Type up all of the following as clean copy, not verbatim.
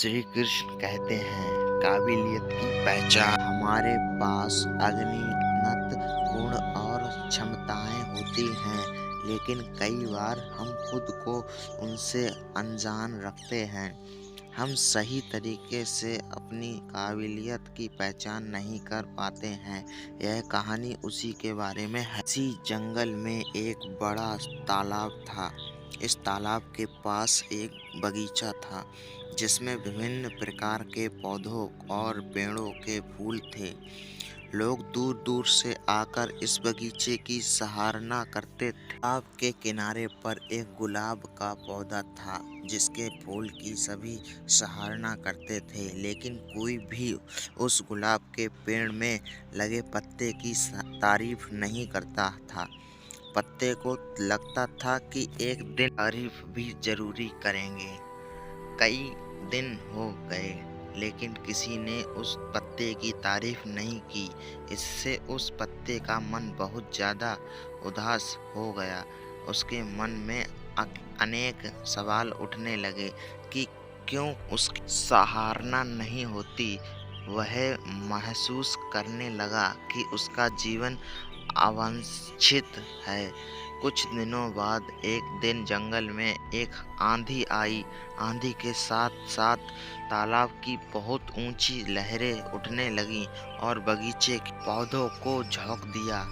श्री कृष्ण कहते हैं, काबिलियत की पहचान हमारे पास अगणित गुण और क्षमताएं होती हैं, लेकिन कई बार हम खुद को उनसे अनजान रखते हैं। हम सही तरीके से अपनी काबिलियत की पहचान नहीं कर पाते हैं। यह कहानी उसी के बारे में है। इसी जंगल में एक बड़ा तालाब था। इस तालाब के पास एक बगीचा था, जिसमें विभिन्न प्रकार के पौधों और पेड़ों के फूल थे। लोग दूर-दूर से आकर इस बगीचे की सराहना करते थे। तालाब के किनारे पर एक गुलाब का पौधा था, जिसके फूल की सभी सराहना करते थे, लेकिन कोई भी उस गुलाब के पेड़ में लगे पत्ते की तारीफ नहीं करता था। पत्ते को लगता था कि एक दिन तारीफ भी जरूरी करेंगे। कई दिन हो गए, लेकिन किसी ने उस पत्ते की तारीफ नहीं की। इससे उस पत्ते का मन बहुत ज़्यादा उदास हो गया। उसके मन में अनेक सवाल उठने लगे कि क्यों उसकी सराहना नहीं होती। वह महसूस करने लगा कि उसका जीवन अवांछित है। कुछ दिनों बाद एक दिन जंगल में एक आंधी आई। आंधी के साथ साथ तालाब की बहुत ऊंची लहरें उठने लगीं और बगीचे के पौधों को झोंक दिया।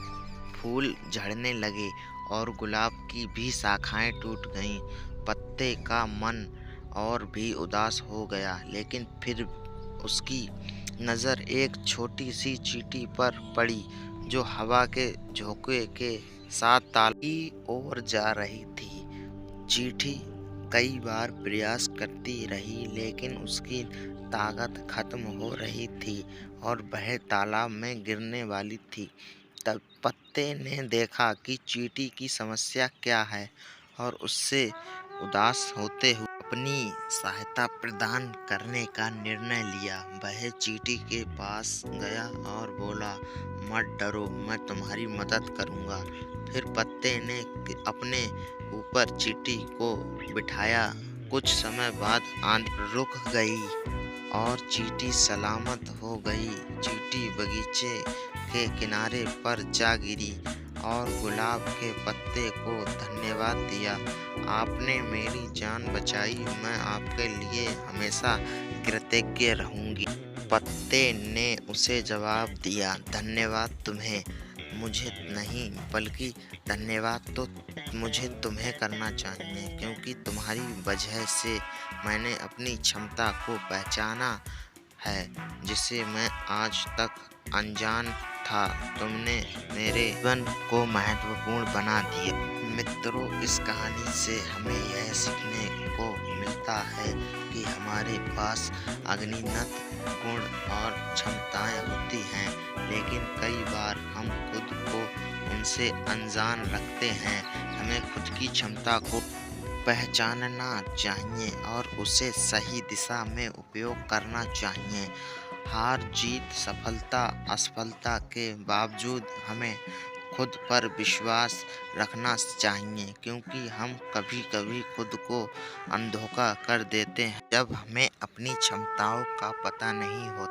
फूल झड़ने लगे और गुलाब की भी शाखाएं टूट गईं। पत्ते का मन और भी उदास हो गया, लेकिन फिर उसकी नज़र एक छोटी सी चींटी पर पड़ी, जो हवा के झोंके के साथ ताल की ओर जा रही थी। चींटी कई बार प्रयास करती रही, लेकिन उसकी ताकत खत्म हो रही थी और वह तालाब में गिरने वाली थी। तब पत्ते ने देखा कि चींटी की समस्या क्या है और उससे उदास होते हुए अपनी सहायता प्रदान करने का निर्णय लिया। वह चींटी के पास गया और बोला, मत डरो, मैं तुम्हारी मदद करूंगा। फिर पत्ते ने अपने ऊपर चींटी को बिठाया। कुछ समय बाद आंधी रुक गई और चींटी सलामत हो गई। चींटी बगीचे के किनारे पर जा गिरी और गुलाब के पत्ते को धन्यवाद दिया। आपने मेरी जान बचाई, मैं आपके लिए हमेशा कृतज्ञ रहूंगी। पत्ते ने उसे जवाब दिया, धन्यवाद तुम्हें मुझे नहीं, बल्कि धन्यवाद तो मुझे तुम्हें करना चाहिए, क्योंकि तुम्हारी वजह से मैंने अपनी क्षमता को पहचाना है, जिसे मैं आज तक अनजान था। तुमने मेरे जीवन को महत्वपूर्ण बना दिया। मित्रों, इस कहानी से हमें यह सीखने को मिलता है कि हमारे पास अगणित गुण और क्षमताएं होती हैं, लेकिन कई बार हम खुद को उनसे अनजान रखते हैं। हमें खुद की क्षमता को पहचानना चाहिए और उसे सही दिशा में उपयोग करना चाहिए। हार जीत, सफलता असफलता के बावजूद हमें खुद पर विश्वास रखना चाहिए, क्योंकि हम कभी-कभी खुद को अनदेखा कर देते हैं जब हमें अपनी क्षमताओं का पता नहीं होता।